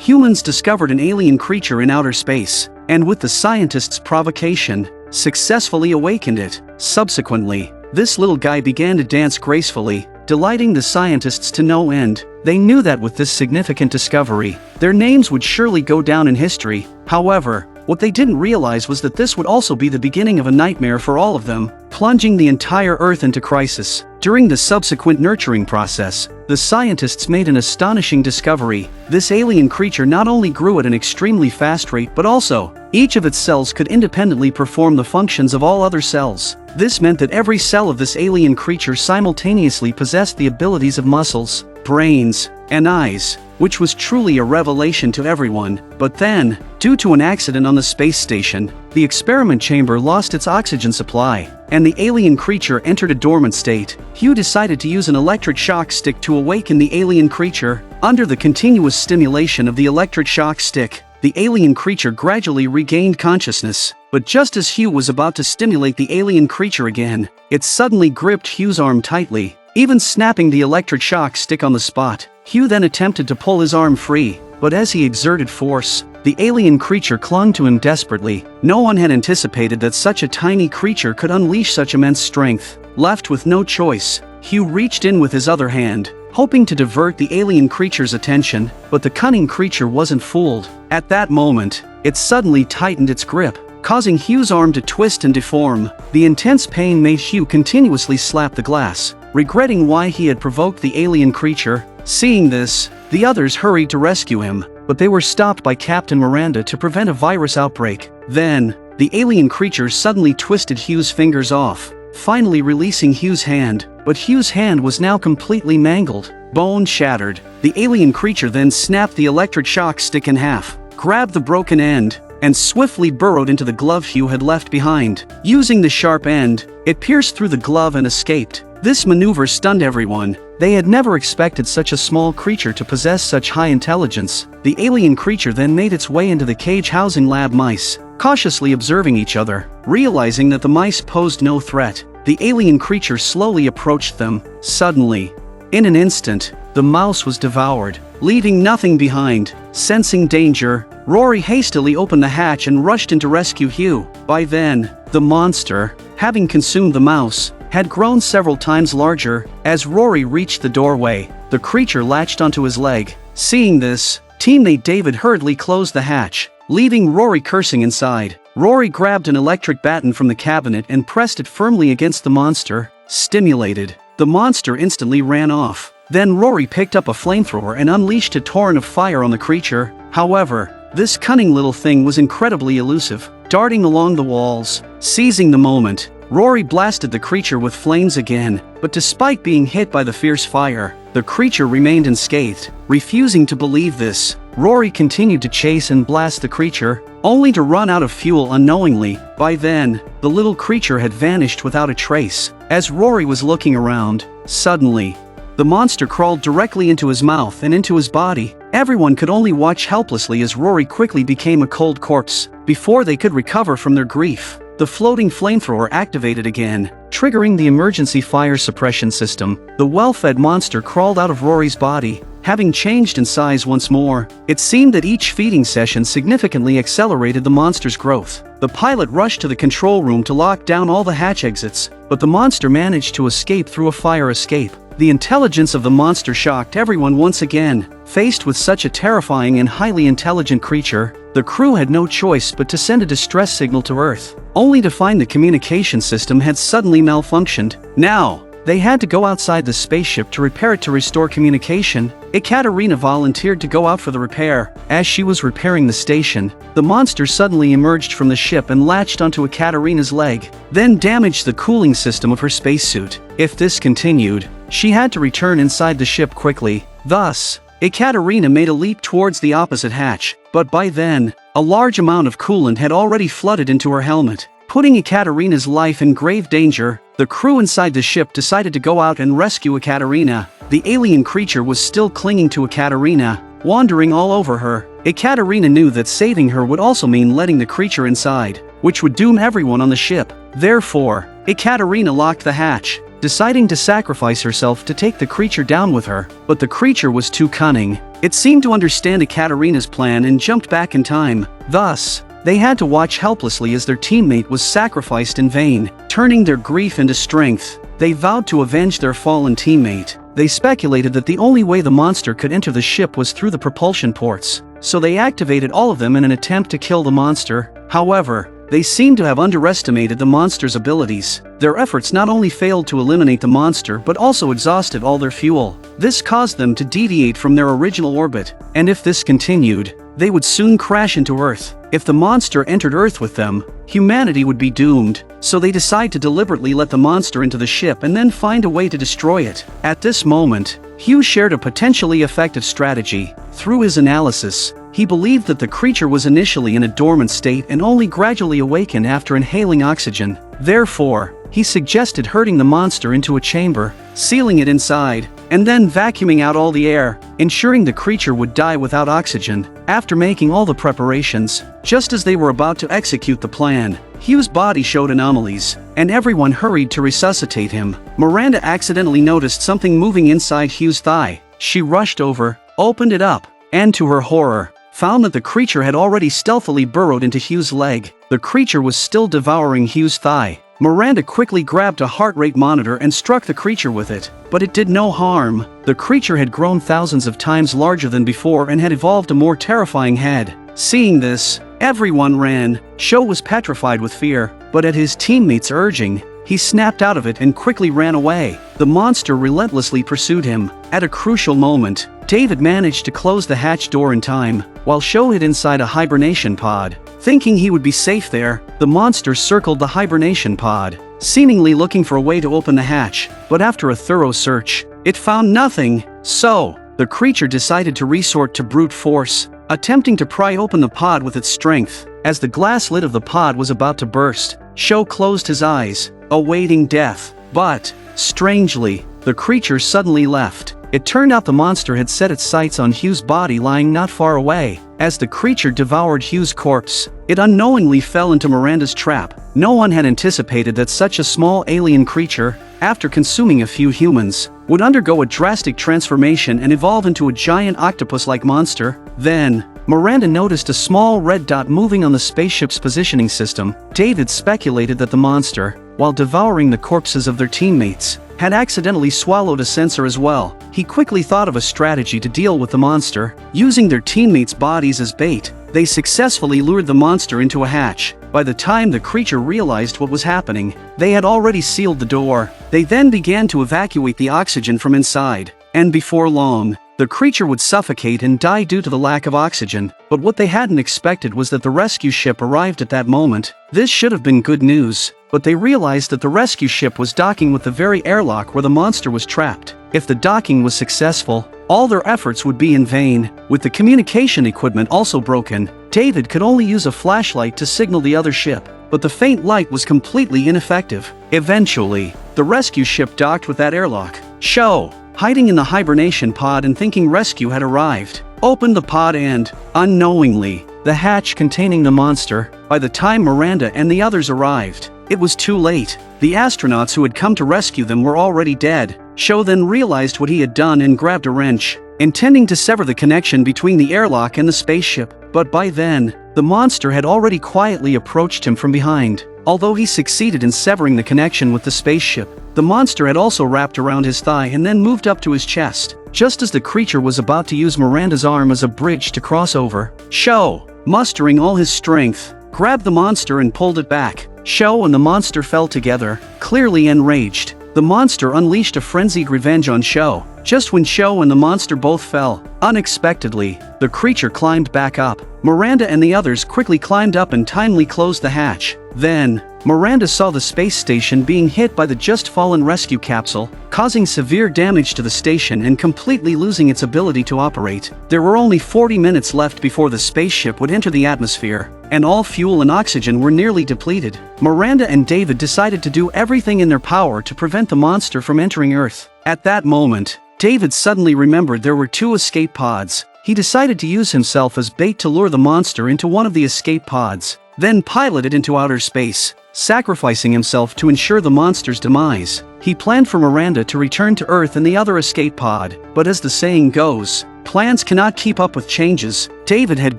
humans discovered an alien creature in outer space, and with the scientists' provocation, successfully awakened it. Subsequently, this little guy began to dance gracefully, delighting the scientists to no end. They knew that with this significant discovery, their names would surely go down in history. However, what they didn't realize was that this would also be the beginning of a nightmare for all of them, plunging the entire Earth into crisis. During the subsequent nurturing process, the scientists made an astonishing discovery. This alien creature not only grew at an extremely fast rate, but also, each of its cells could independently perform the functions of all other cells. This meant that every cell of this alien creature simultaneously possessed the abilities of muscles, brains, and eyes, which was truly a revelation to everyone. But then, due to an accident on the space station, the experiment chamber lost its oxygen supply, and the alien creature entered a dormant state. Hugh decided to use an electric shock stick to awaken the alien creature. Under the continuous stimulation of the electric shock stick, the alien creature gradually regained consciousness. But just as Hugh was about to stimulate the alien creature again, it suddenly gripped Hugh's arm tightly, even snapping the electric shock stick on the spot. Hugh then attempted to pull his arm free, but as he exerted force, the alien creature clung to him desperately. No one had anticipated that such a tiny creature could unleash such immense strength. Left with no choice, Hugh reached in with his other hand, hoping to divert the alien creature's attention, but the cunning creature wasn't fooled. At that moment, it suddenly tightened its grip, causing Hugh's arm to twist and deform. The intense pain made Hugh continuously slap the glass, regretting why he had provoked the alien creature. Seeing this, the others hurried to rescue him, but they were stopped by Captain Miranda to prevent a virus outbreak. Then, the alien creature suddenly twisted Hugh's fingers off, finally releasing Hugh's hand, but Hugh's hand was now completely mangled, bone shattered. The alien creature then snapped the electric shock stick in half, grabbed the broken end, and swiftly burrowed into the glove Hugh had left behind. Using the sharp end, it pierced through the glove and escaped. This maneuver stunned everyone. They had never expected such a small creature to possess such high intelligence. The alien creature then made its way into the cage housing lab mice, cautiously observing each other. Realizing that the mice posed no threat, the alien creature slowly approached them. Suddenly, in an instant, the mouse was devoured, leaving nothing behind. Sensing danger, Rory hastily opened the hatch and rushed in to rescue Hugh. By then, the monster, having consumed the mouse, had grown several times larger. As Rory reached the doorway, the creature latched onto his leg. Seeing this, teammate David hurriedly closed the hatch, leaving Rory cursing inside. Rory grabbed an electric baton from the cabinet and pressed it firmly against the monster. Stimulated, the monster instantly ran off. Then Rory picked up a flamethrower and unleashed a torrent of fire on the creature. However, this cunning little thing was incredibly elusive, darting along the walls. Seizing the moment, Rory blasted the creature with flames again, but despite being hit by the fierce fire, the creature remained unscathed. Refusing to believe this, Rory continued to chase and blast the creature, only to run out of fuel unknowingly. By then, the little creature had vanished without a trace. As Rory was looking around, suddenly, the monster crawled directly into his mouth and into his body. Everyone could only watch helplessly as Rory quickly became a cold corpse. Before they could recover from their grief, the floating flamethrower activated again, triggering the emergency fire suppression system. The well-fed monster crawled out of Rory's body, having changed in size once more. It seemed that each feeding session significantly accelerated the monster's growth. The pilot rushed to the control room to lock down all the hatch exits, but the monster managed to escape through a fire escape. The intelligence of the monster shocked everyone once again. Faced with such a terrifying and highly intelligent creature, the crew had no choice but to send a distress signal to Earth, only to find the communication system had suddenly malfunctioned. Now, they had to go outside the spaceship to repair it to restore communication. Ekaterina volunteered to go out for the repair. As she was repairing the station, the monster suddenly emerged from the ship and latched onto Ekaterina's leg, then damaged the cooling system of her spacesuit. If this continued, she had to return inside the ship quickly. Thus, Ekaterina made a leap towards the opposite hatch, but by then, a large amount of coolant had already flooded into her helmet, putting Ekaterina's life in grave danger. The crew inside the ship decided to go out and rescue Ekaterina. The alien creature was still clinging to Ekaterina, wandering all over her. Ekaterina knew that saving her would also mean letting the creature inside, which would doom everyone on the ship. Therefore, Ekaterina locked the hatch, deciding to sacrifice herself to take the creature down with her. But the creature was too cunning. It seemed to understand Ekaterina's plan and jumped back in time. Thus, they had to watch helplessly as their teammate was sacrificed in vain. Turning their grief into strength, they vowed to avenge their fallen teammate. They speculated that the only way the monster could enter the ship was through the propulsion ports, so they activated all of them in an attempt to kill the monster. However, they seemed to have underestimated the monster's abilities. Their efforts not only failed to eliminate the monster but also exhausted all their fuel. This caused them to deviate from their original orbit, and if this continued, they would soon crash into Earth. If the monster entered Earth with them, humanity would be doomed, so they decide to deliberately let the monster into the ship and then find a way to destroy it. At this moment, Hugh shared a potentially effective strategy. Through his analysis, he believed that the creature was initially in a dormant state and only gradually awakened after inhaling oxygen. Therefore, he suggested herding the monster into a chamber, sealing it inside, and then vacuuming out all the air, ensuring the creature would die without oxygen. After making all the preparations, just as they were about to execute the plan, Hugh's body showed anomalies, and everyone hurried to resuscitate him. Miranda accidentally noticed something moving inside Hugh's thigh. She rushed over, opened it up, and to her horror, found that the creature had already stealthily burrowed into Hugh's leg. The creature was still devouring Hugh's thigh. Miranda quickly grabbed a heart rate monitor and struck the creature with it, but it did no harm. The creature had grown thousands of times larger than before and had evolved a more terrifying head. Seeing this, everyone ran. Sho was petrified with fear, but at his teammates' urging, he snapped out of it and quickly ran away. The monster relentlessly pursued him. At a crucial moment, David managed to close the hatch door in time, while Sho hid inside a hibernation pod. Thinking he would be safe there, the monster circled the hibernation pod, seemingly looking for a way to open the hatch, but after a thorough search, it found nothing. So, the creature decided to resort to brute force, attempting to pry open the pod with its strength. As the glass lid of the pod was about to burst, Sho closed his eyes, awaiting death. But, strangely, the creature suddenly left. It turned out the monster had set its sights on Hugh's body lying not far away. As the creature devoured Hugh's corpse, it unknowingly fell into Miranda's trap. No one had anticipated that such a small alien creature, after consuming a few humans, would undergo a drastic transformation and evolve into a giant octopus-like monster. Then, Miranda noticed a small red dot moving on the spaceship's positioning system. David speculated that the monster, while devouring the corpses of their teammates, had accidentally swallowed a sensor as well. He quickly thought of a strategy to deal with the monster. Using their teammates' bodies as bait, they successfully lured the monster into a hatch. By the time the creature realized what was happening, they had already sealed the door. They then began to evacuate the oxygen from inside, and before long, the creature would suffocate and die due to the lack of oxygen. But what they hadn't expected was that the rescue ship arrived at that moment. This should have been good news, but they realized that the rescue ship was docking with the very airlock where the monster was trapped. If the docking was successful, all their efforts would be in vain. With the communication equipment also broken, David could only use a flashlight to signal the other ship, but the faint light was completely ineffective. Eventually, the rescue ship docked with that airlock. Sho, hiding in the hibernation pod and thinking rescue had arrived, opened the pod and, unknowingly, the hatch containing the monster. By the time Miranda and the others arrived, it was too late. The astronauts who had come to rescue them were already dead. Sho then realized what he had done and grabbed a wrench, intending to sever the connection between the airlock and the spaceship. But by then, the monster had already quietly approached him from behind. Although he succeeded in severing the connection with the spaceship, the monster had also wrapped around his thigh and then moved up to his chest. Just as the creature was about to use Miranda's arm as a bridge to cross over, Sho, mustering all his strength, grabbed the monster and pulled it back. Sho and the monster fell together, clearly enraged. The monster unleashed a frenzied revenge on Sho. Just when Sho and the monster both fell, unexpectedly, the creature climbed back up. Miranda and the others quickly climbed up and timely closed the hatch. Then, Miranda saw the space station being hit by the just-fallen rescue capsule, causing severe damage to the station and completely losing its ability to operate. There were only 40 minutes left before the spaceship would enter the atmosphere, and all fuel and oxygen were nearly depleted. Miranda and David decided to do everything in their power to prevent the monster from entering Earth. At that moment, David suddenly remembered there were 2 escape pods. He decided to use himself as bait to lure the monster into one of the escape pods, then pilot it into outer space, sacrificing himself to ensure the monster's demise. He planned for Miranda to return to Earth in the other escape pod, but as the saying goes, Plans cannot keep up with changes. David had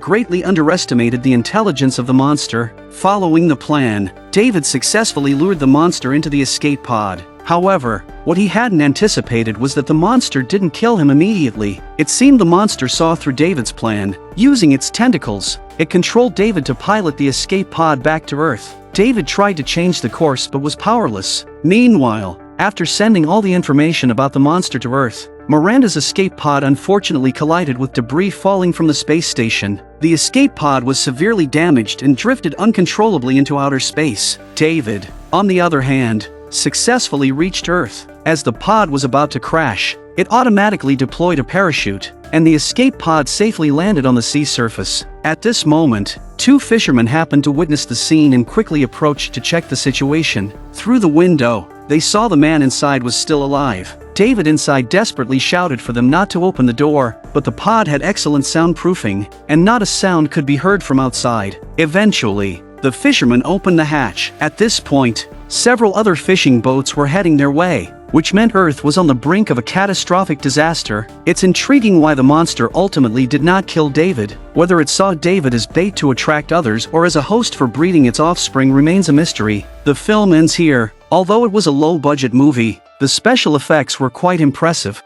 greatly underestimated the intelligence of the monster. Following the plan, David successfully lured the monster into the escape pod. However, what he hadn't anticipated was that the monster didn't kill him immediately. It seemed the monster saw through David's plan. Using its tentacles, it controlled David to pilot the escape pod back to Earth. David tried to change the course but was powerless. Meanwhile, after sending all the information about the monster to Earth, Miranda's escape pod unfortunately collided with debris falling from the space station. The escape pod was severely damaged and drifted uncontrollably into outer space. David, on the other hand, successfully reached Earth. As the pod was about to crash, it automatically deployed a parachute, and the escape pod safely landed on the sea surface. At this moment, two fishermen happened to witness the scene and quickly approached to check the situation. Through the window, they saw the man inside was still alive. David inside desperately shouted for them not to open the door, but the pod had excellent soundproofing, and not a sound could be heard from outside. Eventually, the fishermen opened the hatch. At this point, several other fishing boats were heading their way, which meant Earth was on the brink of a catastrophic disaster. It's intriguing why the monster ultimately did not kill David. Whether it saw David as bait to attract others or as a host for breeding its offspring remains a mystery. The film ends here. Although it was a low-budget movie, the special effects were quite impressive.